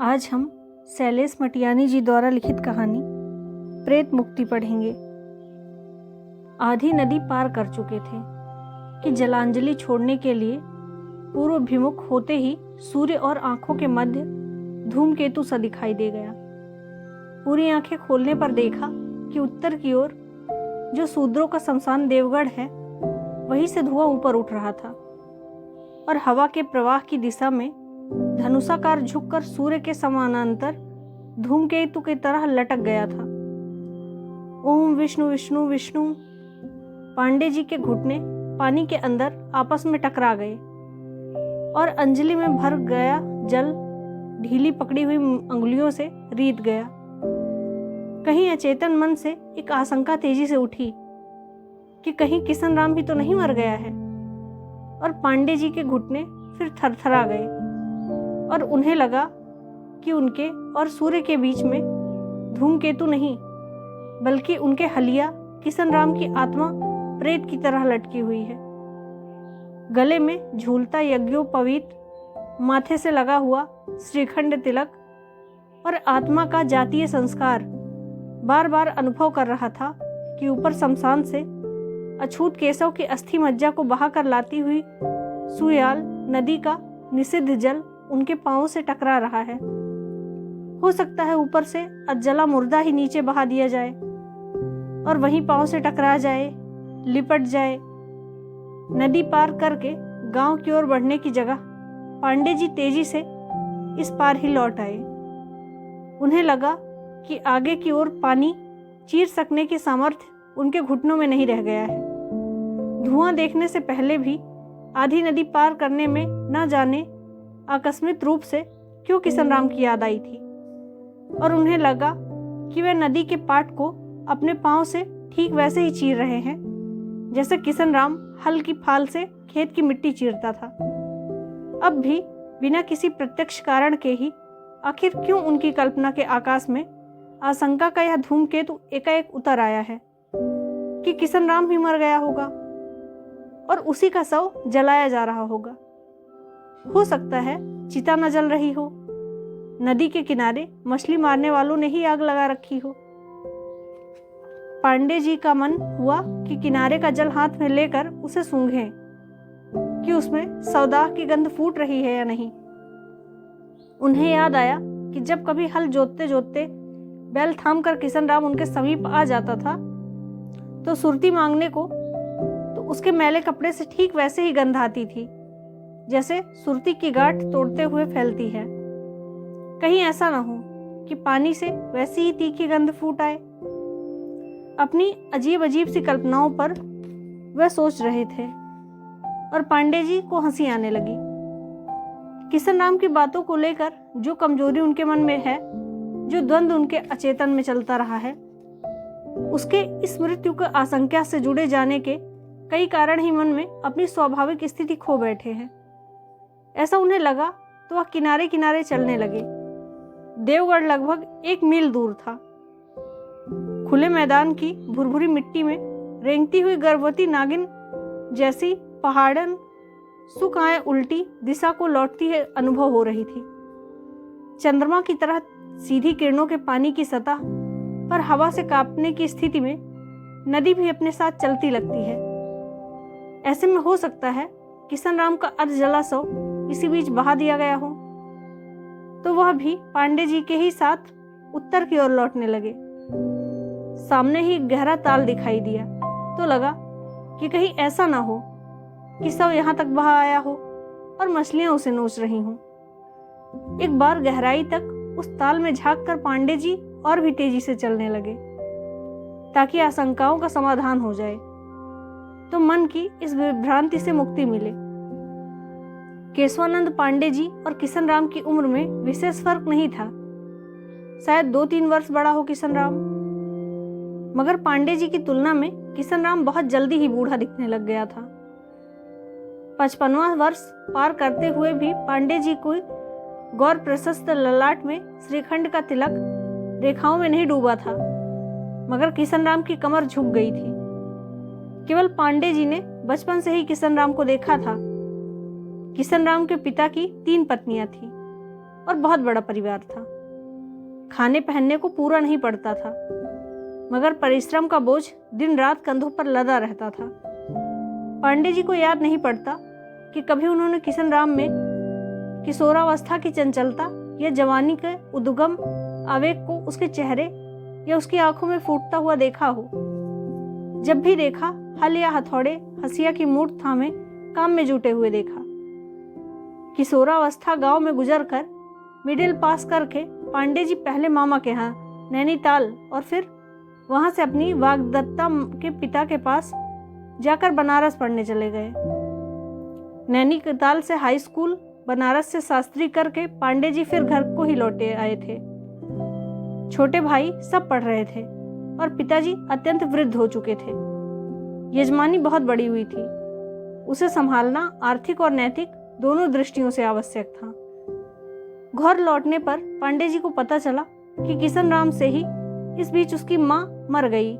आज हम शैलेश मटियानी जी द्वारा लिखित कहानी प्रेत मुक्ति पढ़ेंगे। आधी नदी पार कर चुके थे कि जलांजलि छोड़ने के लिए पूर्वाभिमुख होते ही सूर्य और आंखों के मध्य धूमकेतु सा दिखाई दे गया। पूरी आंखें खोलने पर देखा कि उत्तर की ओर जो शूद्रों का शमशान देवगढ़ है वहीं से धुआं ऊपर उठ रहा था और हवा के प्रवाह की दिशा में धनुषाकार झुककर सूर्य के समानांतर धूमकेतु की तरह लटक गया था। ओम विष्णु विष्णु विष्णु। पांडे जी के घुटने पानी के अंदर आपस में टकरा गए और अंजलि में भर गया जल ढीली पकड़ी हुई अंगुलियों से रीत गया। कहीं अचेतन मन से एक आशंका तेजी से उठी कि कहीं किशन राम भी तो नहीं मर गया है, और पांडे जी के घुटने फिर थरथरा गए और उन्हें लगा कि उनके और सूर्य के बीच में धूमकेतु नहीं बल्कि उनके हलिया किशन राम की आत्मा प्रेत की तरह लटकी हुई है। गले में झूलता यज्ञोपवीत, माथे से लगा हुआ श्रीखंड तिलक और आत्मा का जातीय संस्कार बार बार अनुभव कर रहा था कि ऊपर शमशान से अछूत केशव की अस्थि मज्जा को बहाकर लाती हुई सुयाल नदी का निषिद्ध जल उनके पांवों से टकरा रहा है। हो सकता है ऊपर से अजला मुर्दा ही नीचे बहा दिया जाए और वहीं पांव से टकरा जाए, लिपट जाए। नदी पार करके गांव की ओर बढ़ने की जगह पांडे जी तेजी से इस पार ही लौट आए। उन्हें लगा कि आगे की ओर पानी चीर सकने की सामर्थ्य उनके घुटनों में नहीं रह गया है। धुआं देखने से पहले भी आधी नदी पार करने में न जाने आकस्मिक रूप से क्यों किशन राम की याद आई थी, और उन्हें लगा कि वे नदी के पाट को अपने पांव से ठीक वैसे ही चीर रहे हैं जैसे किशन राम हल की फाल से खेत की मिट्टी चीरता था। अब भी बिना किसी प्रत्यक्ष कारण के ही आखिर क्यों उनकी कल्पना के आकाश में आशंका का यह धूमकेतु एकाएक उतर आया है कि किशन राम भी मर गया होगा और उसी का शव जलाया जा रहा होगा। हो सकता है चिता न जल रही हो, नदी के किनारे मछली मारने वालों ने ही आग लगा रखी हो। पांडे जी का मन हुआ कि किनारे का जल हाथ में लेकर उसे सूंघें कि उसमें सौदाह की गंध फूट रही है या नहीं। उन्हें याद आया कि जब कभी हल जोतते जोतते बैल थाम कर किशन राम उनके समीप आ जाता था तो सुरती मांगने को तो उसके मैले कपड़े से ठीक वैसे ही गंध आती थी जैसे सुरती की गांठ तोड़ते हुए फैलती है। कहीं ऐसा ना हो कि पानी से वैसी ही तीखी गंध फूट आए। अपनी अजीब अजीब सी कल्पनाओं पर वह सोच रहे थे और पांडे जी को हंसी आने लगी। किशन राम की बातों को लेकर जो कमजोरी उनके मन में है, जो द्वंद्व उनके अचेतन में चलता रहा है, उसके इस मृत्यु की आशंका से जुड़े जाने के कई कारण ही मन में अपनी स्वाभाविक स्थिति खो बैठे हैं। ऐसा उन्हें लगा तो वह किनारे किनारे चलने लगे। देवगढ़ लगभग 1 मील दूर था। खुले मैदान की भुरभुरी मिट्टी में रेंगती हुई गर्भवती नागिन जैसी पहाड़न सुख आए उल्टी दिशा को लौटती है अनुभव हो रही थी। चंद्रमा की तरह सीधी किरणों के पानी की सतह पर हवा से कांपने की स्थिति में नदी भी अपने साथ चलती लगती है। ऐसे में हो सकता है किशन राम का अर्ध जला शव इसी बीच बहा दिया गया हो, तो वह भी पांडे जी के ही साथ उत्तर की ओर लौटने लगे। सामने ही गहरा ताल दिखाई दिया तो लगा कि कहीं ऐसा ना हो कि शव यहाँ तक बहा आया हो और मछलियां उसे नोच रही हों। एक बार गहराई तक उस ताल में झांक कर पांडे जी और भी तेजी से चलने लगे ताकि आशंकाओं का समाधान हो जाए, तो मन की इस विभ्रांति से मुक्ति मिले। केशवानंद पांडे जी और किशन राम की उम्र में विशेष फर्क नहीं था। शायद 2-3 वर्ष बड़ा हो किशन राम, मगर पांडे जी की तुलना में किशन राम बहुत जल्दी ही बूढ़ा दिखने लग गया था। 55वां वर्ष पार करते हुए भी पांडे जी को गौर प्रशस्त ललाट में श्रीखंड का तिलक रेखाओं में नहीं डूबा था, मगर किशन राम की कमर झुक गई थी। केवल पांडे जी ने बचपन से ही किशन राम को देखा था। किशन राम के पिता की 3 पत्नियां थीं। और बहुत बड़ा परिवार था। खाने पहनने को पूरा नहीं पड़ता था, मगर परिश्रम का बोझ दिन रात कंधों पर लदा रहता था। पांडे जी को याद नहीं पड़ता कि कभी उन्होंने किशन राम में किशोरावस्था की चंचलता या जवानी के उद्गम आवेग को उसके चेहरे या उसकी आंखों में फूटता हुआ देखा हो। जब भी देखा, हल या हथौड़े हसिया की मूठ थामे काम में जुटे हुए देखा। किशोरावस्था गांव में गुजरकर मिडिल पास करके पांडे जी पहले मामा के यहाँ नैनीताल और फिर वहां से अपनी वाग्दत्ता के पिता के पास जाकर बनारस पढ़ने चले गए। नैनीताल से हाई स्कूल, बनारस से शास्त्री करके पांडे जी फिर घर को ही लौटे आए थे। छोटे भाई सब पढ़ रहे थे और पिताजी अत्यंत वृद्ध हो चुके थे। यजमानी बहुत बड़ी हुई थी, उसे संभालना आर्थिक और नैतिक दोनों दृष्टियों से आवश्यक था। घर लौटने पर पांडे जी को पता चला कि किशन राम से ही इस बीच उसकी माँ मर गई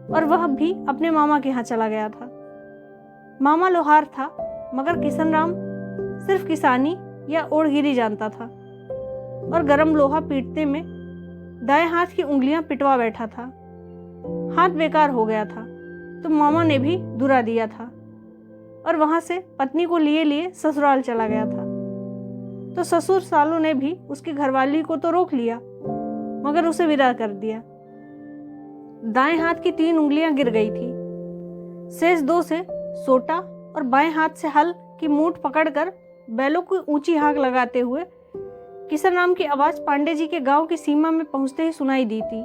और वह भी अपने मामा के यहाँ चला गया था। मामा लोहार था, मगर किशन राम सिर्फ किसानी या ओढ़गिरी जानता था और गरम लोहा पीटते में दाएं हाथ की उंगलियां पिटवा बैठा था। हाथ बेकार हो गया था तो मामा ने भी दुरा दिया था और वहां से पत्नी को लिए लिए ससुराल चला गया था। तो ससुर सालों ने भी उसकी घरवाली को तो रोक लिया, मगर उसे विदा कर दिया। दाएं हाथ की 3 उंगलियां गिर गई थी। शेष 2 से सोटा और बाएं हाथ से हल की मूठ पकड़कर बैलों की ऊंची हाँक लगाते हुए किशन राम की आवाज पांडे जी के गांव की सीमा में पहुंचते ही सुनाई दी थी।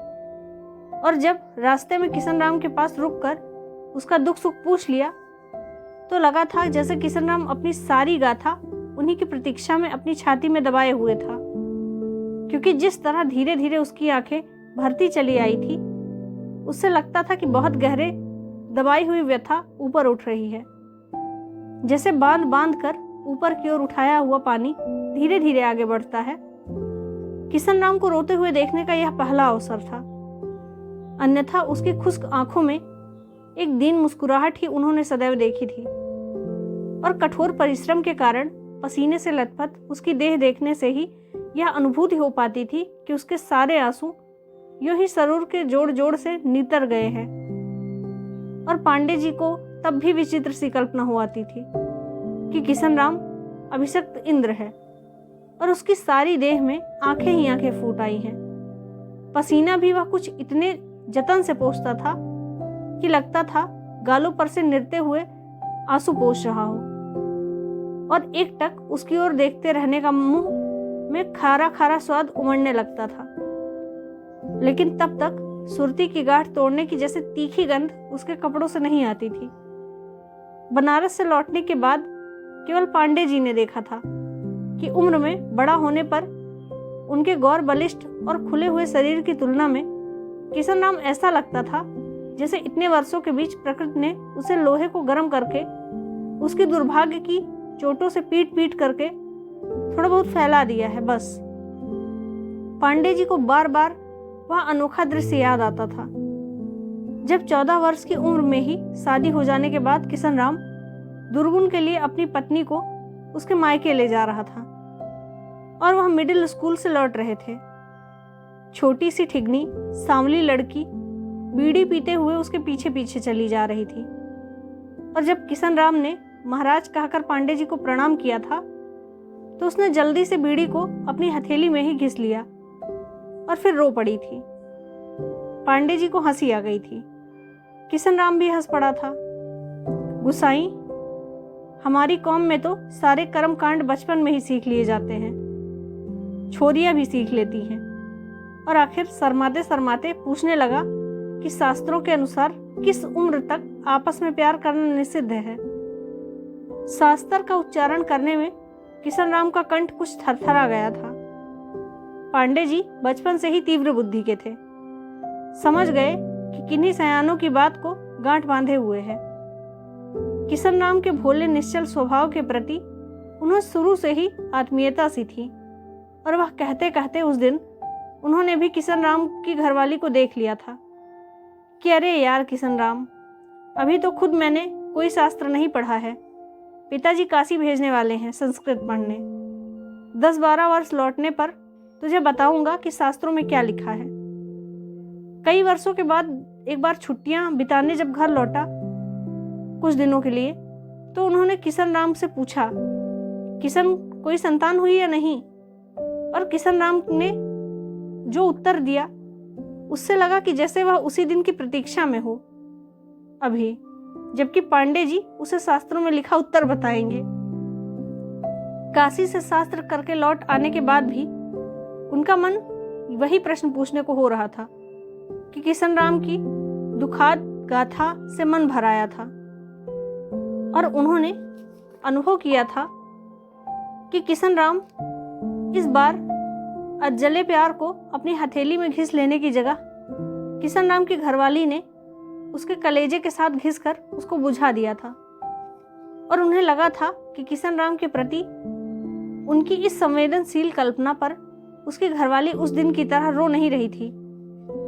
और जब रास्ते में किशन राम के पास रुककर उसका दुख सुख पूछ लिया तो लगा था जैसे किशन राम अपनी सारी गाथा उन्हीं की प्रतीक्षा में अपनी छाती में दबाए हुए था, क्योंकि जिस तरह धीरे धीरे उसकी आंखें भरती चली आई थी, उससे लगता था कि बहुत गहरे दबाई हुई व्यथा ऊपर उठ रही है। जैसे बांध बांध कर ऊपर की ओर उठाया हुआ पानी धीरे धीरे आगे बढ़ता है। किशन राम को रोते हुए देखने का यह पहला अवसर था, अन्यथा उसकी खुश्क आंखों में एक दीन मुस्कुराहट ही उन्होंने सदैव देखी थी। और कठोर परिश्रम के कारण पसीने से लथपथ उसकी देह देखने से ही यह अनुभूति हो पाती थी कि उसके सारे आंसू यूं ही सरूर के जोड़ जोड़ से नितर गए हैं। और पांडे जी को तब भी विचित्र सी कल्पना हो आती थी कि किशन राम अभिषक्त इंद्र है और उसकी सारी देह में आंखें ही आंखें फूट आई हैं। पसीना भी वह कुछ इतने जतन से पोंछता था कि लगता था गालों पर से निरते हुए आंसू पोंछ रहा हो, और एक टक उसकी ओर देखते रहने का मुंह में खारा खारा स्वाद उमड़ने लगता था। लेकिन तब तक सुरती की गांठ तोड़ने की जैसे तीखी गंध उसके कपड़ों से नहीं आती थी। बनारस से लौटने के बाद केवल पांडे जी ने देखा था कि उम्र में बड़ा होने पर उनके गौर बलिष्ठ और खुले हुए शरीर की तुलना में किशन राम ऐसा लगता था जैसे इतने वर्षों के बीच प्रकृति ने उसे लोहे को गर्म करके उसकी दुर्भाग्य की चोटों से पीट पीट करके थोड़ा बहुत फैला दिया है बस। पांडे जी को बार बार वह अनोखा दृश्य याद आता था जब 14 वर्ष की उम्र में ही शादी हो जाने के बाद किशन राम दुर्गुण के लिए अपनी पत्नी को उसके मायके ले जा रहा था और वह मिडिल स्कूल से लौट रहे थे। छोटी सी ठिगनी सांवली लड़की बीड़ी पीते हुए उसके पीछे पीछे चली जा रही थी। और जब किशन राम ने महाराज कहकर पांडे जी को प्रणाम किया था तो उसने जल्दी से बीड़ी को अपनी हथेली में ही घिस लिया और फिर रो पड़ी थी। पांडे जी को हंसी आ गई थी, किशन राम भी हंस पड़ा था। गुसाई, हमारी कौम में तो सारे कर्म कांड बचपन में ही सीख लिए जाते हैं, छोरियां भी सीख लेती हैं। और आखिर शर्माते शर्माते पूछने लगा कि शास्त्रों के अनुसार किस उम्र तक आपस में प्यार करना निषिद्ध है। शास्त्र का उच्चारण करने में किशन राम का कंठ कुछ थरथरा गया था। पांडे जी बचपन से ही तीव्र बुद्धि के थे, समझ गए कि किन्हीं सयानों की बात को गांठ बांधे हुए है। किशन राम के भोले निश्चल स्वभाव के प्रति उन्हें शुरू से ही आत्मीयता सी थी और वह कहते कहते उस दिन उन्होंने भी किशन राम की घरवाली को देख लिया था कि अरे यार किशन राम, अभी तो खुद मैंने कोई शास्त्र नहीं पढ़ा है, पिताजी काशी भेजने वाले हैं संस्कृत पढ़ने। 10-12 वर्ष लौटने पर तुझे बताऊंगा कि शास्त्रों में क्या लिखा है। कई वर्षों के बाद एक बार छुट्टियां बिताने जब घर लौटा कुछ दिनों के लिए, तो उन्होंने किशन राम से पूछा, किशन कोई संतान हुई या नहीं? और किशन राम ने जो उत्तर दिया उससे लगा कि जैसे वह उसी दिन की प्रतीक्षा में हो अभी, जबकि पांडे जी उसे शास्त्रों में लिखा उत्तर बताएंगे। काशी से शास्त्र करके लौट आने के बाद भी उनका मन वही प्रश्न पूछने को हो रहा था कि किशन राम की दुखाद गाथा से मन भर आया था और उन्होंने अनुभव किया था कि किशन राम इस बार अज्जले प्यार को अपनी हथेली में घिस लेने की जगह किशन राम की घरवाली ने उसके कलेजे के साथ घिसकर उसको बुझा दिया था। और उन्हें लगा था कि किशन राम के प्रति उनकी इस संवेदनशील कल्पना पर उसकी घरवाली उस दिन की तरह रो नहीं रही थी,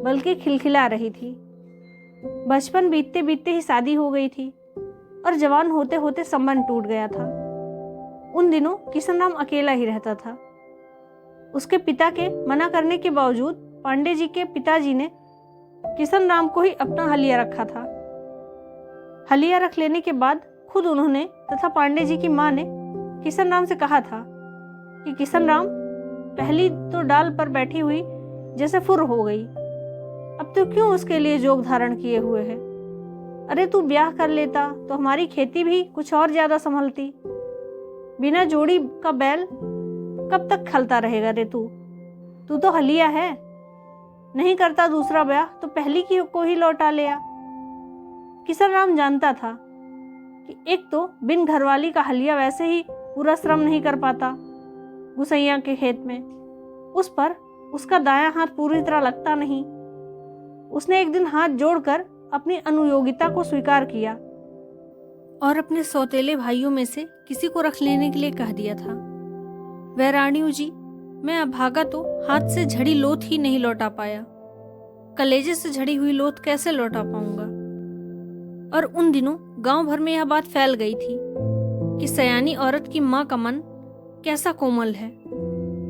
बल्कि खिलखिला रही थी। बचपन बीतते बीतते ही शादी हो गई थी और जवान होते होते संबंध टूट गया था। उन दिनों किशन राम अकेला ही रहता था। उसके पिता के मना करने के बावजूद पांडे जी के पिताजी ने किशन राम को ही अपना हलिया रखा था। हलिया रख लेने के बाद खुद उन्होंने तथा पांडे जी की माँ ने किशन राम से कहा था कि किशन राम, पहली तो डाल पर बैठी हुई जैसे फुर हो गई, अब तो क्यों उसके लिए जोग धारण किए हुए है? अरे तू ब्याह कर लेता तो हमारी खेती भी कुछ और ज्यादा संभलती। बिना जोड़ी का बैल कब तक खलता रहेगा रे तू तो हलिया है। नहीं करता दूसरा ब्याह तो पहली की को ही लौटा लिया। किशन राम जानता था कि एक तो बिन घरवाली का हलिया वैसे ही पूरा श्रम नहीं कर पाता गुसैया के खेत में, उस पर उसका दायां हाथ पूरी तरह लगता नहीं। उसने एक दिन हाथ जोड़कर अपनी अनुयोगिता को स्वीकार किया और अपने सौतेले भाइयों में से किसी को रख लेने के लिए कह दिया था। वैराणियों जी, मैं अभागा तो हाथ से झड़ी लोथ ही नहीं लौटा पाया, कलेजे से झड़ी हुई लोथ कैसे लौटा पाऊंगा? और उन दिनों गांव भर में यह बात फैल गई थी कि सयानी औरत की माँ का मन कैसा कोमल है।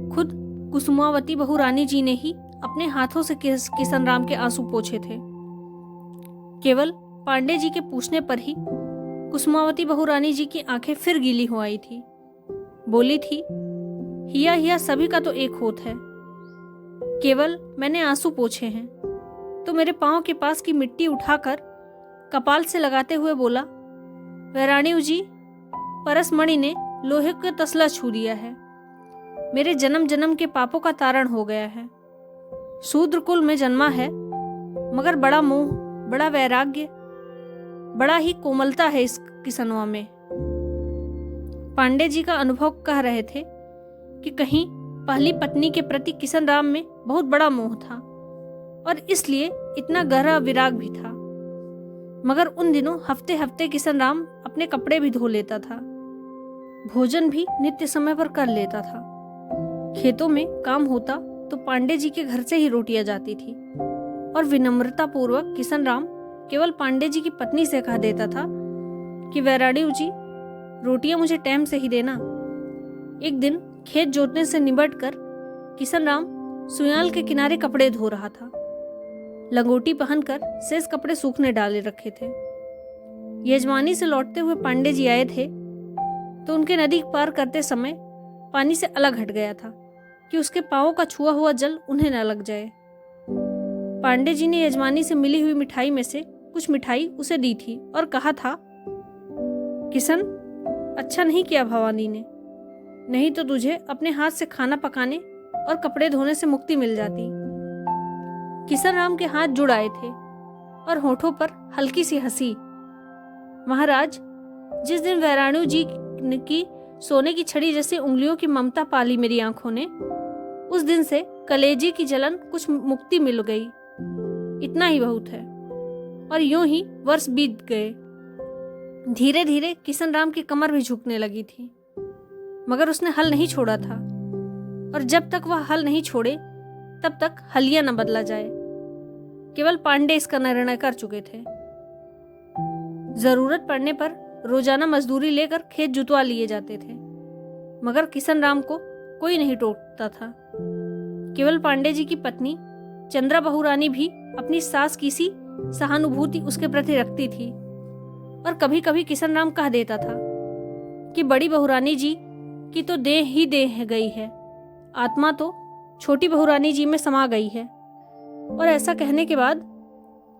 खुद कुसुमावती बहू रानी जी ने ही अपने हाथों से किशन राम के आंसू पोंछे थे। केवल पांडे जी के पूछने पर ही कुसुमावती बहू रानी जी की आंखें फिर गीली हो आई थी। बोली थी, हिया हिया सभी का तो एक होत है, केवल मैंने आंसू पोंछे हैं। तो मेरे पांव के पास की मिट्टी उठाकर कपाल से लगाते हुए बोला, वैराणियों जी, परसमणि ने लोहे का तसला छू दिया है। मेरे जन्म जन्म के पापों का तारण हो गया है। शूद्र कुल में जन्मा है, मगर बड़ा मोह, बड़ा वैराग्य, बड़ा ही कोमलता है इस किसनवा में। पांडे जी का अनुभव कह रहे थे कि कहीं पहली पत्नी के प्रति किशन राम में बहुत बड़ा मोह था और इसलिए इतना गहरा विराग भी था। मगर उन दिनों हफ्ते हफ्ते किशन राम अपने कपड़े भी धो लेता था, भोजन भी नित्य समय पर कर लेता था। खेतों में काम होता तो पांडे जी के घर से ही रोटियां जाती थी और विनम्रता पूर्वक किशन राम केवल पांडे जी की पत्नी से कह देता था कि वैराणियों जी, रोटियां मुझे टाइम से ही देना। एक दिन खेत जोतने से निबट कर किशन राम सुयाल के किनारे कपड़े धो रहा था। लंगोटी पहनकर शेष कपड़े सूखने डाले रखे थे। यजमानी से लौटते हुए पांडे जी आए थे तो उनके नदी पार करते समय पानी से अलग हट गया था कि उसके पांवों का छुआ हुआ जल उन्हें न लग जाए। पांडे जी ने यजमानी से मिली हुई मिठाई में से कुछ मिठाई उसे दी थी और कहा था, किशन, अच्छा नहीं किया भवानी ने, नहीं तो तुझे अपने हाथ से खाना पकाने और कपड़े धोने से मुक्ति मिल जाती। किशन राम के हाथ जुड़ आए थे और होठों पर हल्की सी हंसी। महाराज, जिस दिन वैराणु जी की सोने की छड़ी जैसी उंगलियों की ममता पाली मेरी आंखों ने, उस दिन से कलेजे की जलन कुछ मुक्ति मिल गई। इतना ही बहुत है। और यूं ही वर्ष बीत गए। धीरे धीरे किशन राम की कमर भी झुकने लगी थी, मगर उसने हल नहीं छोड़ा था और जब तक वह हल नहीं छोड़े तब तक हलिया न बदला जाए। केवल पांडे इसका निर्णय कर चुके थे। जरूरत पड़ने पर रोजाना मजदूरी लेकर खेत जुतवा लिए जाते थे, मगर किशन राम को कोई नहीं टोकता था। केवल पांडे जी की पत्नी चंद्रा बहुरानी भी अपनी सास की सी सहानुभूति उसके प्रति रखती थी और कभी कभी किशन राम कह देता था कि बड़ी बहुरानी जी की तो देह ही देह गई है, आत्मा तो छोटी बहुरानी जी में समा गई है। और ऐसा कहने के बाद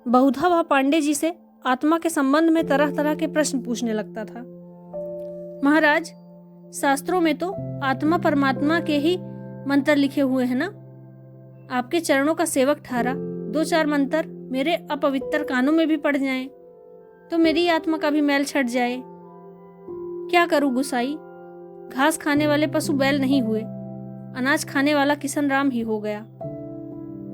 बहुधा वह पांडे जी से आत्मा के संबंध में तरह तरह के प्रश्न पूछने लगता था। महाराज, शास्त्रों में तो आत्मा परमात्मा के ही मंत्र लिखे हुए हैं ना। आपके चरणों का सेवक ठहरा 2-4 मंत्र मेरे अपवित्र कानों में भी पड़ जाएं तो मेरी आत्मा का भी मैल छट जाए। क्या करूं गुसाई, घास खाने वाले पशु बैल नहीं हुए, अनाज खाने वाला किशन राम ही हो गया।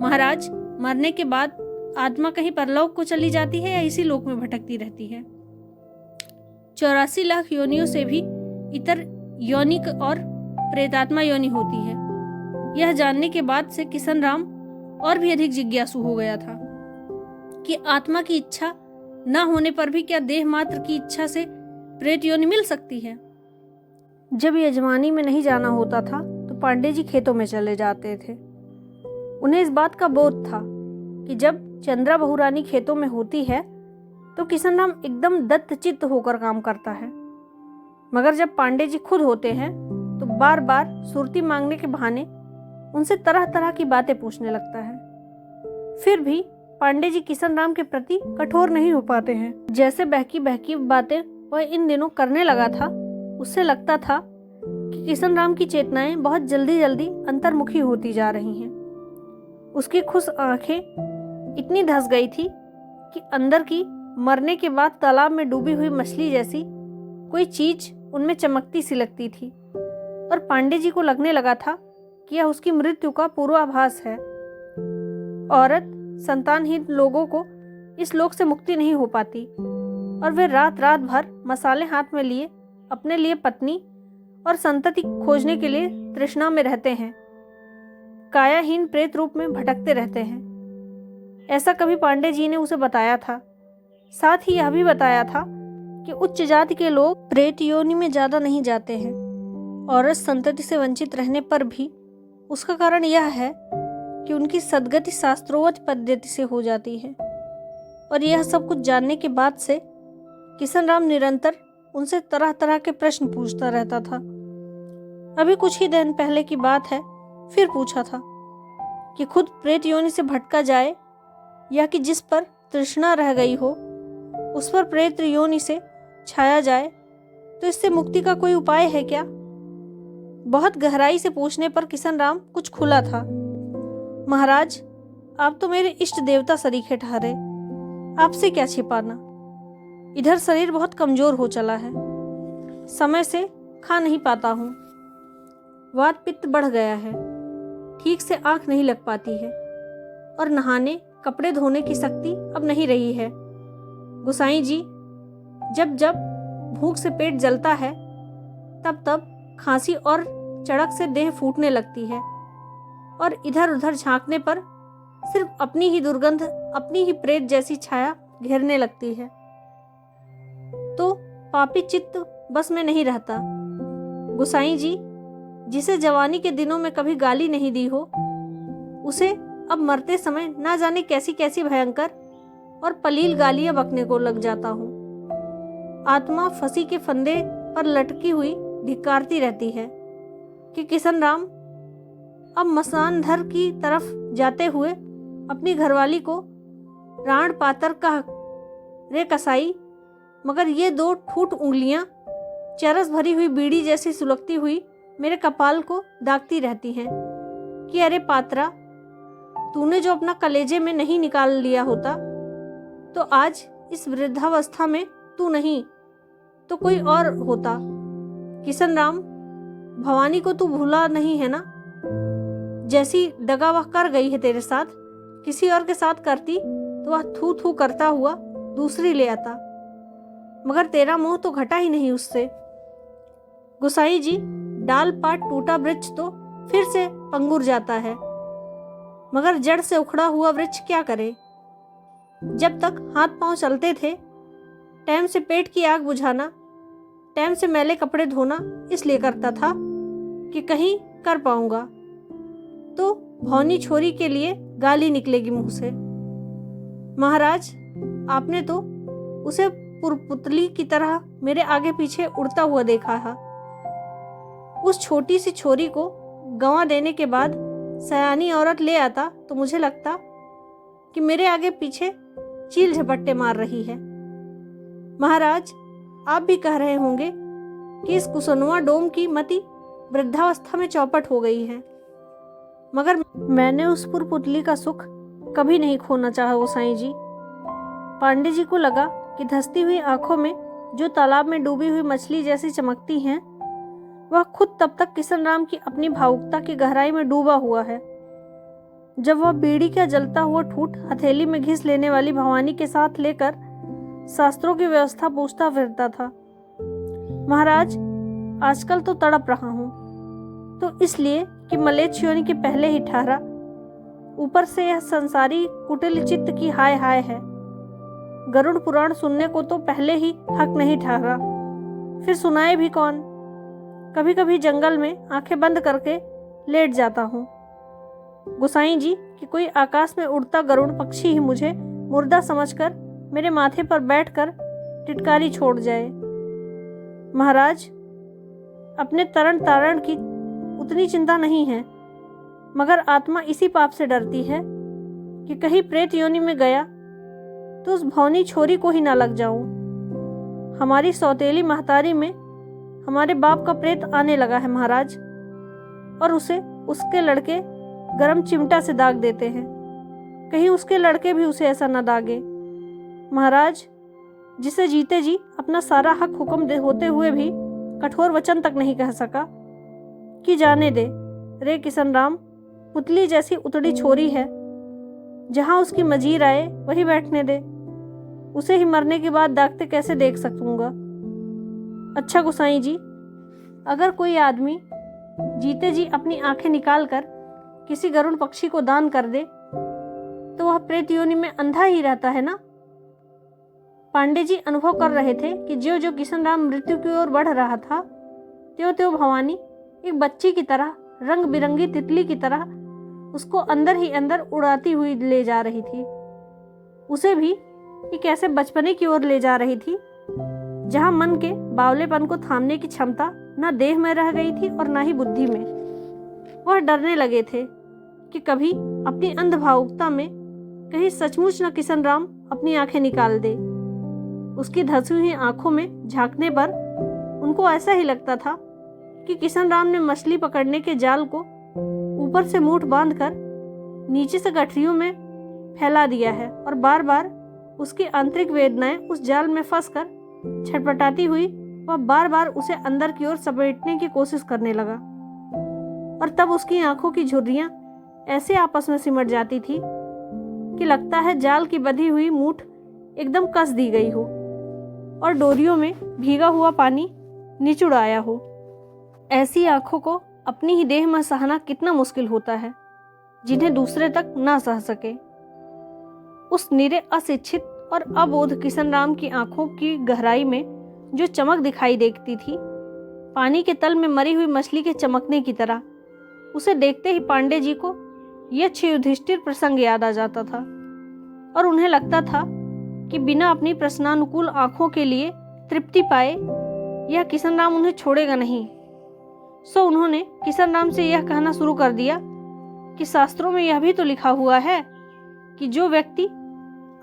महाराज, मरने के बाद आत्मा कहीं परलोक को चली जाती है या इसी लोक में भटकती रहती है? 84 लाख योनियों से भी इतर योनि और प्रेतात्मा योनि होती है। यह जानने के बाद से किशन राम और भी अधिक जिज्ञासु हो गया था कि आत्मा की इच्छा न होने पर भी क्या देह मात्र की इच्छा से प्रेत योनि मिल सकती है? जब यजमानी में नहीं जाना होता था तो पांडे जी खेतों में चले जाते थे। उन्हें इस बात का बोध था कि जब चंद्रा बहुरानी खेतों में होती है तो किशन राम एकदम दत्तचित्त होकर काम करता है, मगर जब पांडे जी खुद होते हैं तो बार बार सुरती मांगने के बहाने उनसे तरह तरह की बातें पूछने लगता है। फिर भी पांडे जी किशन राम के प्रति कठोर नहीं हो पाते हैं। जैसे बहकी बहकी बातें वह इन दिनों करने लगा था, उससे लगता था कि किशन राम की चेतनाएं बहुत जल्दी जल्दी अंतर्मुखी होती जा रही हैं। उसकी खुश आंखें इतनी धंस गई थी कि अंदर की मरने के बाद तालाब में डूबी हुई मछली जैसी कोई चीज उनमें चमकती सी लगती थी और पांडे जी को लगने लगा था कि यह उसकी मृत्यु का पूर्वाभास है। औरत संतानहीन लोगों को इस लोक से मुक्ति नहीं हो पाती और वे रात रात भर मसाले हाथ में लिए अपने लिए पत्नी और संतति खोजने के लिए तृष्णा में रहते हैं, कायाहीन प्रेत रूप में भटकते रहते हैं। ऐसा कभी पांडे जी ने उसे बताया था। साथ ही यह भी बताया था कि उच्च जाति के लोग प्रेत योनि में ज्यादा नहीं जाते हैं। औरत संतति से वंचित रहने पर भी उसका कारण यह है कि उनकी सद्गति शास्त्रोक्त पद्धति से हो जाती है। और यह सब कुछ जानने के बाद से किशन राम निरंतर उनसे तरह तरह के प्रश्न पूछता रहता था। अभी कुछ ही दिन पहले की बात है, फिर पूछा था कि खुद प्रेत योनि से भटका जाए या कि जिस पर तृष्णा रह गई हो उस पर प्रेत योनि से छाया जाए तो इससे मुक्ति का कोई उपाय है क्या? बहुत गहराई से पूछने पर किशन राम कुछ खुला था। महाराज, आप तो मेरे इष्ट देवता सरीखे ठहरे, आपसे क्या छिपाना। इधर शरीर बहुत कमजोर हो चला है, समय से खा नहीं पाता हूँ, वात पित्त बढ़ गया है, ठीक से आंख नहीं लग पाती है और नहाने कपड़े धोने की शक्ति अब नहीं रही है। गुसाई जी, जब जब भूख से पेट जलता है तब तब खांसी और चड़क से देह फूटने लगती है और इधर उधर झांकने पर सिर्फ अपनी ही दुर्गंध, अपनी ही प्रेत जैसी छाया घेरने लगती है। तो पापी चित्त बस में नहीं रहता। गुसाई जी, जिसे जवानी के दिनों में कभी गाली नहीं दी हो, उसे अब मरते समय ना जाने कैसी कैसी भयंकर और पलील गालियां बकने को लग जाता हूँ। आत्मा फंसी के फंदे पर लटकी हुई धिक्कारती रहती है कि किशन राम अब मसान धर की तरफ जाते हुए अपनी घरवाली को राण पातर कह रे कसाई, मगर ये 2 ठूठ उंगलियां चरस भरी हुई बीड़ी जैसी सुलगती हुई मेरे कपाल को दागती रहती हैं कि अरे पात्रा, तूने जो अपना कलेजे में नहीं निकाल लिया होता तो आज इस वृद्धावस्था में तू नहीं तो कोई और होता। किशन राम, भवानी को तू भूला नहीं है ना? जैसी दगा वह कर गई है तेरे साथ, किसी और के साथ करती तो वह थू थू करता हुआ दूसरी ले आता, मगर तेरा मोह तो घटा ही नहीं उससे। गुसाई जी, डाल पात टूटा वृक्ष तो फिर से पंगुर जाता है, मगर जड़ से उखड़ा हुआ वृक्ष क्या करे। जब तक हाथ पांव चलते थे, टाइम से पेट की आग बुझाना, टाइम से मैले कपड़े धोना इसलिए करता था कि कहीं कर पाऊंगा तो भौनी छोरी के लिए गाली निकलेगी मुंह से। महाराज, आपने तो उसे पुरपुतली की तरह मेरे आगे पीछे उड़ता हुआ देखा है। उस छोटी सी छोरी को गंवा देने के बाद सयानी औरत ले आता तो मुझे लगता कि मेरे आगे पीछे चील झपट्टे मार रही है। महाराज, आप भी कह रहे होंगे कि इस कुसनुआ डोम की मति वृद्धावस्था में चौपट हो गई है, मगर मैंने उस पुरपुतली का सुख कभी नहीं खोना चाहा गोसाई जी। पांडे जी को लगा कि धंसती हुई आंखों में जो तालाब में डूबी हुई मछली जैसी चमकती हैं, वह खुद तब तक किशन राम की अपनी भावुकता की गहराई में डूबा हुआ है। जब वह बीड़ी का जलता हुआ ठूठ हथेली में घिस लेने वाली भवानी के साथ लेकर शास्त्रों की व्यवस्था पूछता फिरता था। महाराज, आजकल तो तड़प रहा हूं, तो इसलिए कि मलेच्छ योनि के पहले ही ठहरा, ऊपर से यह संसारी कुटिल चित्त की हाय हाय है। गरुड़ पुराण सुनने को तो पहले ही हक नहीं ठहरा, फिर सुनाए भी कौन। कभी कभी जंगल में आंखें बंद करके लेट जाता हूँ गोसाई जी कि कोई आकाश में उड़ता गरुड़ पक्षी ही मुझे मुर्दा समझकर मेरे माथे पर बैठकर टिटकारी छोड़ जाए। महाराज, अपने तरण तारण की उतनी चिंता नहीं है, मगर आत्मा इसी पाप से डरती है कि कहीं प्रेत योनि में गया तो उस भौनी छोरी को ही ना लग जाऊं। हमारी सौतेली महतारी में हमारे बाप का प्रेत आने लगा है महाराज, और उसे उसके लड़के गरम चिमटा से दाग देते हैं। कहीं उसके लड़के भी उसे ऐसा न दागे। महाराज, जिसे जीते जी अपना सारा हक हुक्म होते हुए भी कठोर वचन तक नहीं कह सका कि जाने दे रे किशन राम, पुतली जैसी उतड़ी छोरी है, जहां उसकी मजीर आए वही बैठने दे। उसे ही मरने के बाद दागते कैसे देख सकूंगा। अच्छा गोसाई जी, अगर कोई आदमी जीते जी अपनी आंखें निकाल कर किसी गरुड़ पक्षी को दान कर दे तो वह प्रेत योनि में अंधा ही रहता है ना। पांडे जी अनुभव कर रहे थे कि ज्यों ज्यों किशन राम मृत्यु की ओर बढ़ रहा था, त्यों त्यों भवानी एक बच्ची की तरह, रंग बिरंगी तितली की तरह उसको अंदर ही अंदर उड़ाती हुई ले जा रही थी। उसे भी एक ऐसे बचपने की ओर ले जा रही थी जहां मन के बावलेपन को थामने की क्षमता न देह में रह गई थी और न ही बुद्धि में। वह डरने लगे थे कि कभी अपनी अंध भावुकता में कहीं सचमुच न किशन राम अपनी आंखें निकाल दे। उसकी धंसी हुई आंखों में झांकने पर उनको ऐसा ही लगता था कि किशन राम ने मछली पकड़ने के जाल को ऊपर से मूठ बांधकर नीचे से गठरियों में फैला दिया है, और बार बार उसकी आंतरिक वेदनाएं उस जाल में फंसकर छटपटाती हुई वह बार बार उसे अंदर की ओर समेटने की कोशिश करने लगा। और तब उसकी आंखों की झुर्रियां ऐसे आपस में सिमट जाती थी कि लगता है जाल की बंधी हुई मूठ एकदम कस दी गई हो और डोरियों में भीगा हुआ पानी निचुड़ आया हो। ऐसी आंखों को अपनी ही देह में सहना कितना मुश्किल होता है, जिन्हें दूसरे तक ना सह सके। उस निरे अशिक्षित और अबोध किशन राम की आंखों की गहराई में जो चमक दिखाई देती थी, पानी के तल में मरी हुई मछली के चमकने की तरह, उसे देखते ही पांडे जी को यह अच्छे युधिष्ठिर प्रसंग याद आ जाता था, और उन्हें लगता था कि बिना अपनी प्रश्नानुकूल आंखों के लिए तृप्ति पाए यह किशन राम उन्हें छोड़ेगा नहीं। सो उन्होंने किशन राम से यह कहना शुरू कर दिया कि शास्त्रों में यह भी तो लिखा हुआ है कि जो व्यक्ति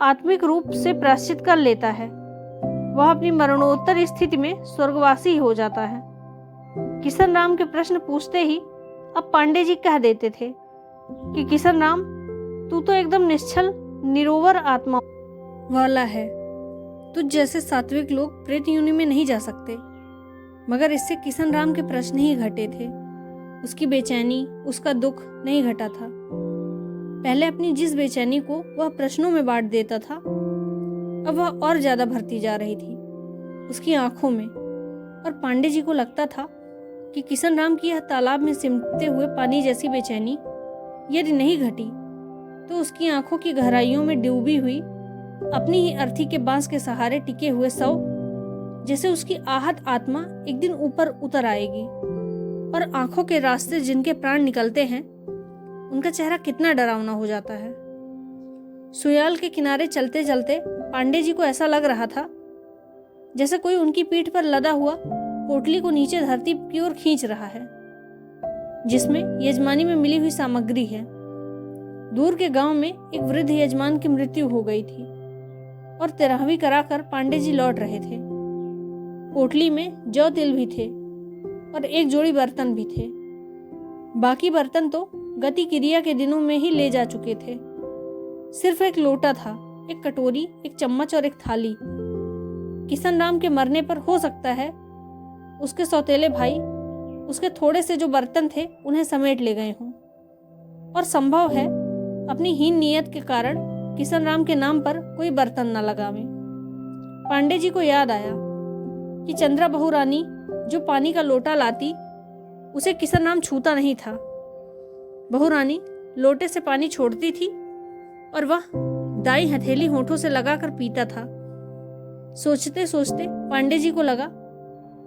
आत्मिक रूप से प्रायश्चित कर लेता है वह अपनी मरणोत्तर स्थिति में स्वर्गवासी हो जाता है। किशन राम के प्रश्न पूछते ही अब पांडे जी कह देते थे कि किशन राम, तू तो एकदम निश्चल निरोवर आत्मा वाला है। तुझ जैसे सात्विक लोग प्रेत योनि में नहीं जा सकते। मगर इससे किशन राम के प्रश्न ही घटे थे। उसकी बेचैनी, उसका दुख नहीं घटा था। पहले अपनी जिस बेचैनी को वह प्रश्नों में बांट देता था, अब वह और ज्यादा भरती जा रही थी उसकी आंखों में। और पांडे जी को लगता था कि किशन राम की यह तालाब में सिमटते हुए पानी जैसी बेचैनी यदि नहीं घटी तो उसकी आंखों की गहराइयों में डूबी हुई अपनी ही अर्थी के बांस के सहारे टिके हुए शव जैसे उसकी आहत आत्मा एक दिन ऊपर उतर आएगी और आंखों के रास्ते जिनके प्राण निकलते हैं, उनका चेहरा कितना डरावना हो जाता है। सुयाल के किनारे चलते चलते पांडे जी को ऐसा लग रहा था जैसे कोई उनकी पीठ पर लदा हुआ पोटली को नीचे धरती की ओर खींच रहा है, जिसमें यजमानी में मिली हुई सामग्री है। दूर के गांव में एक वृद्ध यजमान की मृत्यु हो गई थी और तिराहवी कराकर पांडे जी लौट रहे थे। पोटली में जौ तिल भी थे और एक जोड़ी बर्तन भी थे। बाकी बर्तन तो गति क्रिया के दिनों में ही ले जा चुके थे। सिर्फ एक लोटा था, एक कटोरी, एक चम्मच और एक थाली। किशन राम के मरने पर हो सकता है उसके सौतेले भाई उसके थोड़े से जो बर्तन थे उन्हें समेट ले गए हों, और संभव है अपनी हीन नीयत के कारण किशन राम के नाम पर कोई बर्तन न लगावे। पांडे जी को याद आया कि चंद्रा बहू रानी जो पानी का लोटा लाती उसे किशन राम छूता नहीं था। बहू रानी लोटे से पानी छोड़ती थी और वह दाई हथेली होठों से लगाकर पीता था। सोचते सोचते पांडे जी को लगा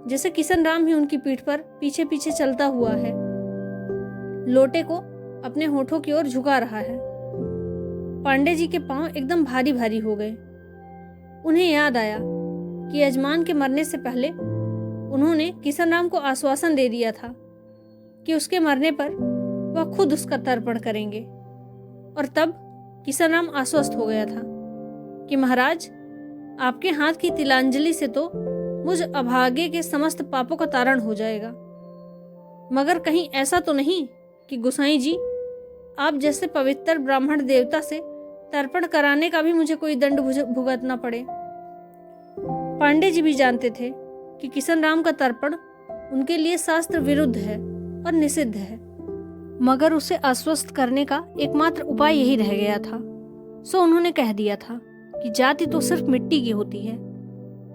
जैसे किशन राम ही उनकी पीठ पर पीछे पीछे चलता हुआ है, लोटे को अपने होठों की ओर झुका रहा है। पांडे जी के पांव एकदम भारी भारी हो गए। उन्हें याद आया कि यजमान के मरने से पहले उन्होंने किशन राम को आश्वासन दे दिया था कि उसके मरने पर वह खुद उसका तर्पण करेंगे, और तब किशन राम आश्वस्त हो गया था कि महाराज, आपके हाथ की तिलांजलि से तो मुझ अभागे के समस्त पापों का तारण हो जाएगा। मगर कहीं ऐसा तो नहीं कि गोसाई जी, आप जैसे पवित्र ब्राह्मण देवता से तर्पण कराने का भी मुझे कोई दंड भुगतना पड़े। पांडे जी भी जानते थे कि किशन राम का तर्पण उनके लिए शास्त्र विरुद्ध है और निषिद्ध है, मगर उसे आश्वस्त करने का एकमात्र उपाय यही रह गया था। सो उन्होंने कह दिया था कि जाति तो सिर्फ मिट्टी की होती है,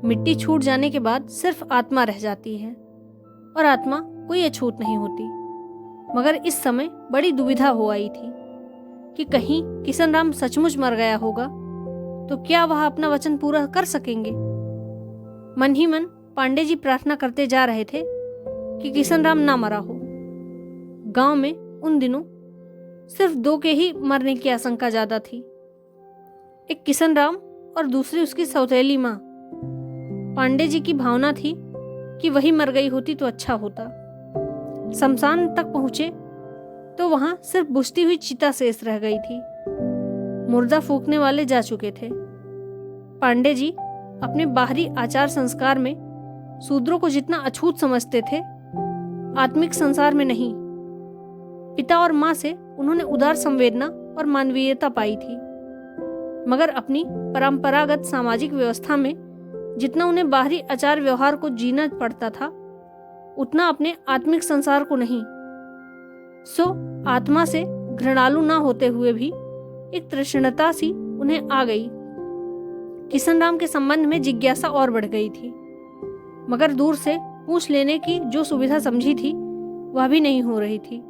मिट्टी छूट जाने के बाद सिर्फ आत्मा रह जाती है, और आत्मा कोई अछूत नहीं होती। मगर इस समय बड़ी दुविधा हो आई थी कि कहीं किशन राम सचमुच मर गया होगा तो क्या वह अपना वचन पूरा कर सकेंगे। मन ही मन पांडे जी प्रार्थना करते जा रहे थे कि किशन राम ना मरा हो। गांव में उन दिनों सिर्फ दो के ही मरने की आशंका ज्यादा थी, एक किशन राम और दूसरी उसकी सौतेली माँ। पांडे जी की भावना थी कि वही मर गई होती तो अच्छा होता। शमशान तक पहुंचे तो वहां सिर्फ बुझती हुई चिता शेष रह गई थी। मुर्दा फूकने वाले जा चुके थे। पांडे जी अपने बाहरी आचार संस्कार में शूद्रों को जितना अछूत समझते थे, आत्मिक संसार में नहीं। पिता और माँ से उन्होंने उदार संवेदना और मानवीयता पाई थी, मगर अपनी परंपरागत सामाजिक व्यवस्था में जितना उन्हें बाहरी आचार व्यवहार को जीना पड़ता था, उतना अपने आत्मिक संसार को नहीं। सो आत्मा से घृणालु ना होते हुए भी एक तृष्णता सी उन्हें आ गई। किशन राम के संबंध में जिज्ञासा और बढ़ गई थी, मगर दूर से पूछ लेने की जो सुविधा समझी थी वह भी नहीं हो रही थी।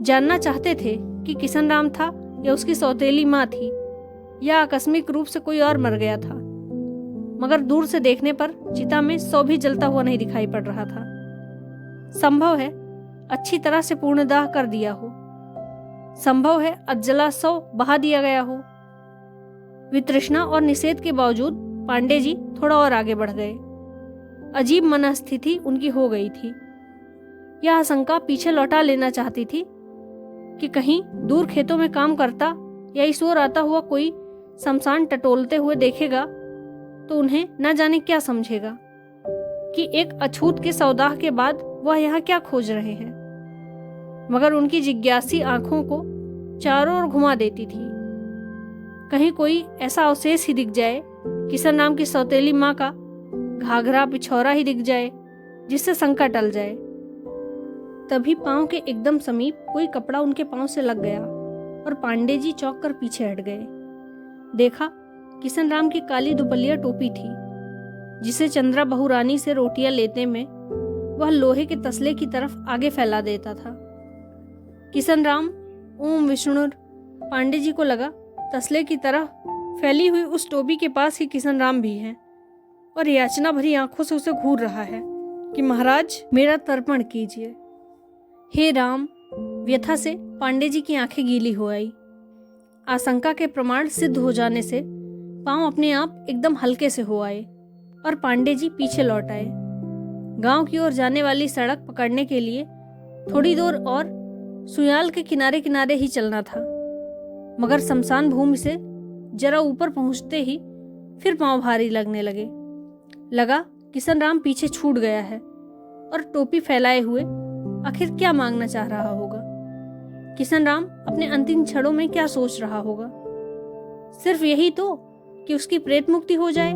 जानना चाहते थे कि किशन राम था या उसकी सौतेली माँ थी, या आकस्मिक रूप से कोई और मर गया था। मगर दूर से देखने पर चिता में शव भी जलता हुआ नहीं दिखाई पड़ रहा था। संभव है अच्छी तरह से पूर्णदाह कर दिया हो, संभव है अज्जला शव बहा दिया गया हो। वितृष्णा और निषेध के बावजूद पांडे जी थोड़ा और आगे बढ़ गए। अजीब मनस्थिति उनकी हो गई थी। यह आशंका पीछे लौटा लेना चाहती थी कि कहीं दूर खेतों में काम करता या इस ओर आता हुआ कोई शमशान टटोलते हुए देखेगा तो उन्हें न जाने क्या समझेगा कि एक अछूत के सौदाह के बाद वह यहाँ क्या खोज रहे हैं। मगर उनकी जिज्ञासी आंखों को चारों ओर घुमा देती थी। कहीं कोई ऐसा अवशेष ही दिख जाए, किशन राम की सौतेली माँ का घाघरा पिछौरा ही दिख जाए, जिससे शंका टल जाए। तभी पांव के एकदम समीप कोई कपड़ा उनके पांव से लग गया और पांडे जी चौंक कर पीछे हट गए। देखा, किशन राम की काली दुपलिया टोपी थी, जिसे चंद्रा बहू रानी से रोटियां लेते में वह लोहे के तसले की तरफ आगे फैला देता था। किशन राम ओम विष्णुर। पांडे जी को लगा तसले की तरह फैली हुई उस टोपी के पास ही किशन राम भी है और याचना भरी आंखों से उसे घूर रहा है कि महाराज मेरा तर्पण कीजिए। हे राम, व्यथा से पांडे जी की आंखें गीली हो आई। आशंका के प्रमाण सिद्ध हो जाने से पांव अपने आप एकदम हल्के से हो आए और पांडे जी पीछे लौट आए। गांव की ओर जाने वाली सड़क पकड़ने के लिए थोड़ी दूर और सुयाल के किनारे किनारे ही चलना था, मगर शमशान भूमि से जरा ऊपर पहुंचते ही फिर पांव भारी लगने लगा किशन राम पीछे छूट गया है और टोपी फैलाए हुए आखिर क्या मांगना चाह रहा होगा। किशन राम अपने अंतिम क्षणों में क्या सोच रहा होगा? सिर्फ यही तो कि उसकी प्रेत मुक्ति हो जाए।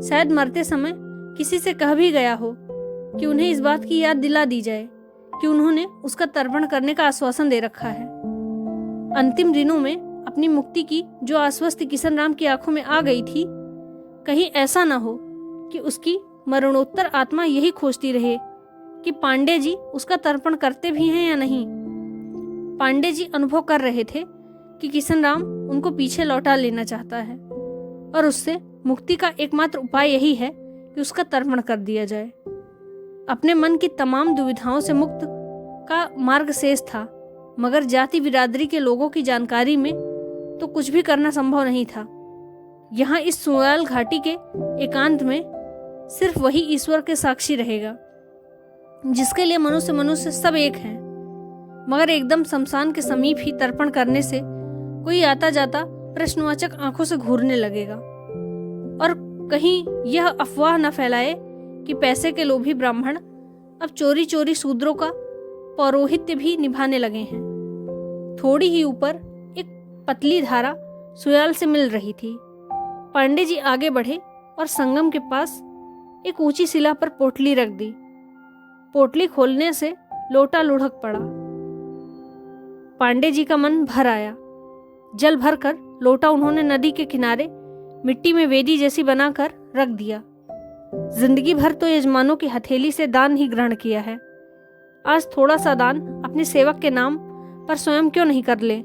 शायद मरते समय किसी से कह भी गया हो कि उन्हें इस बात की याद दिला दी जाए कि उन्होंने उसका तर्पण करने का आश्वासन दे रखा है। अंतिम दिनों में अपनी मुक्ति की जो आश्वस्ति किशन राम की आंखों में आ गई थी, कहीं ऐसा ना हो कि उसकी मरणोत्तर आत्मा यही खोजती रहे कि पांडे जी उसका तर्पण करते भी हैं या नहीं। पांडे जी अनुभव कर रहे थे कि किशन राम उनको पीछे लौटा लेना चाहता है और उससे मुक्ति का एकमात्र उपाय यही है कि उसका तर्पण कर दिया जाए। अपने मन की तमाम दुविधाओं से मुक्त का मार्ग शेष था, मगर जाति बिरादरी के लोगों की जानकारी में तो कुछ भी करना संभव नहीं था। यहाँ इस सुयाल घाटी के एकांत में सिर्फ वही ईश्वर के साक्षी रहेगा जिसके लिए मनुष्य सब एक हैं। मगर एकदम शमशान के समीप ही तर्पण करने से कोई आता जाता प्रश्नवाचक आंखों से घूरने लगेगा और कहीं यह अफवाह न फैलाए कि पैसे के लोभी ब्राह्मण अब चोरी चोरी शूद्रों का पौरोहित्य भी निभाने लगे हैं। थोड़ी ही ऊपर एक पतली धारा सुयाल से मिल रही थी। पांडे जी आगे बढ़े और संगम के पास एक ऊंची शिला पर पोटली रख दी। पोटली खोलने से लोटा लुढ़क पड़ा। पांडे जी का मन भर आया। जल भरकर लोटा उन्होंने नदी के किनारे मिट्टी में वेदी जैसी बनाकर रख दिया। जिंदगी भर तो यजमानों की हथेली से दान ही ग्रहण किया है, आज थोड़ा सा दान अपने सेवक के नाम पर स्वयं क्यों नहीं कर ले।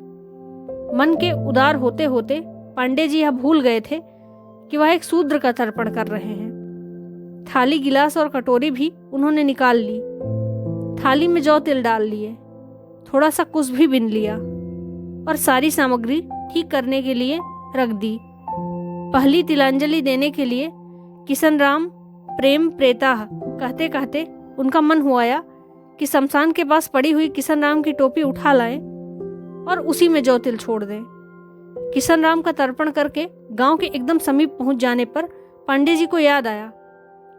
मन के उदार होते होते पांडे जी यह भूल गए थे कि वह एक शूद्र का तर्पण कर रहे हैं। थाली, गिलास और कटोरी भी उन्होंने निकाल ली। थाली में जौ तिल डाल लिए, थोड़ा सा कुश भी बिन लिया और सारी सामग्री ठीक करने के लिए रख दी। पहली तिलांजलि देने के लिए किशन राम प्रेम प्रेताः कहते कहते उनका मन हुआ आया कि शमशान के पास पड़ी हुई किशन राम की टोपी उठा लाएं और उसी में जौ तिल छोड़ दें। किशन राम का तर्पण करके गांव के एकदम समीप पहुंच जाने पर पांडे जी को याद आया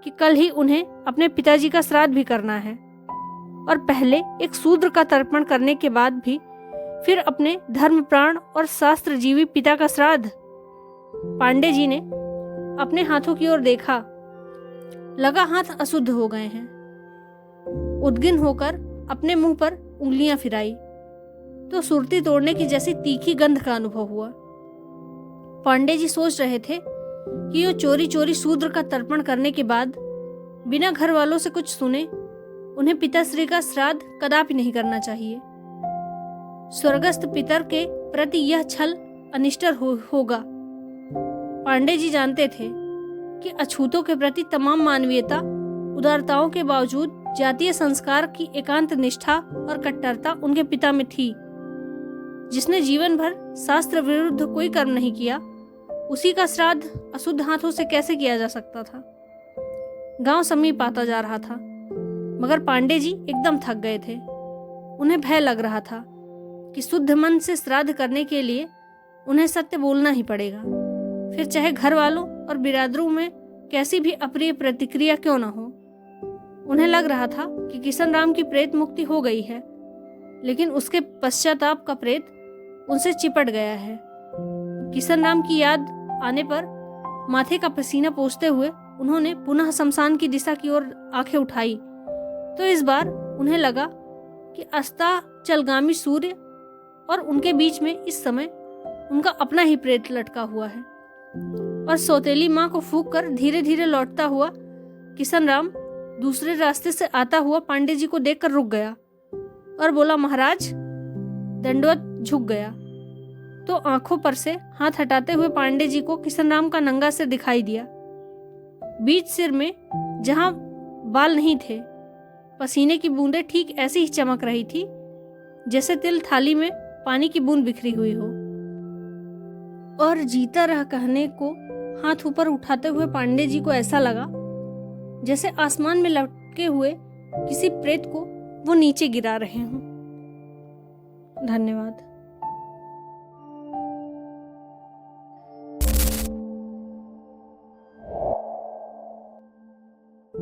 कि कल ही उन्हें अपने पिताजी का श्राद्ध भी करना है और पहले एक शूद्र का तर्पण करने के बाद भी फिर अपने धर्म प्राण और शास्त्र जीवी पिता का श्राद्ध। पांडे जी ने अपने हाथों की ओर देखा, लगा हाथ अशुद्ध हो गए हैं। उद्गिन होकर अपने मुंह पर उंगलियां फिराई तो सुरती तोड़ने की जैसी तीखी गंध का अनुभव हुआ। पांडे जी सोच रहे थे कि ये चोरी चोरी शूद्र का तर्पण करने के बाद बिना घर वालों से कुछ सुने उन्हें पिताश्री का श्राद्ध कदापि नहीं करना चाहिए। स्वर्गस्थ पितर के प्रति यह छल अनिष्टर होगा। पांडे जी जानते थे कि अछूतों के प्रति तमाम मानवीयता उदारताओं के बावजूद जातीय संस्कार की एकांत निष्ठा और कट्टरता उनके पिता में थी। जिसने जीवन भर शास्त्र विरुद्ध कोई कर्म नहीं किया, उसी का श्राद्ध अशुद्ध हाथों से कैसे किया जा सकता था। गांव समीप आता जा रहा था, मगर पांडे जी एकदम थक गए थे। उन्हें भय लग रहा था कि शुद्ध मन से श्राद्ध करने के लिए उन्हें सत्य बोलना ही पड़ेगा, फिर चाहे घर वालों और बिरादरों में कैसी भी अप्रिय प्रतिक्रिया क्यों न हो। उन्हें लग रहा था कि किशन राम की प्रेत मुक्ति हो गई है, लेकिन उसके पश्चाताप का प्रेत उनसे चिपट गया है। किशन राम की याद आने पर माथे का पसीना पोंछते हुए उन्होंने पुनः शमशान की दिशा की ओर आंखें उठाई तो इस बार उन्हें लगा कि अस्ताचलगामी सूर्य और उनके बीच में इस समय उनका अपना ही प्रेत लटका हुआ है। और सौतेली माँ को फूंक कर धीरे धीरे लौटता हुआ किशन राम दूसरे रास्ते से आता हुआ पांडे जी को देखकर रुक गया और बोला, महाराज। दंडवत झुक गया तो आंखों पर से हाथ हटाते हुए पांडे जी को किशन राम का नंगा सिर दिखाई दिया। बीच सिर में जहां बाल नहीं थे पसीने की बूंदें ठीक ऐसी ही चमक रही थी जैसे तिल थाली में पानी की बूंद बिखरी हुई हो। और जीता रह कहने को हाथ ऊपर उठाते हुए पांडे जी को ऐसा लगा जैसे आसमान में लटके हुए किसी प्रेत को वो नीचे गिरा रहे हों। धन्यवाद।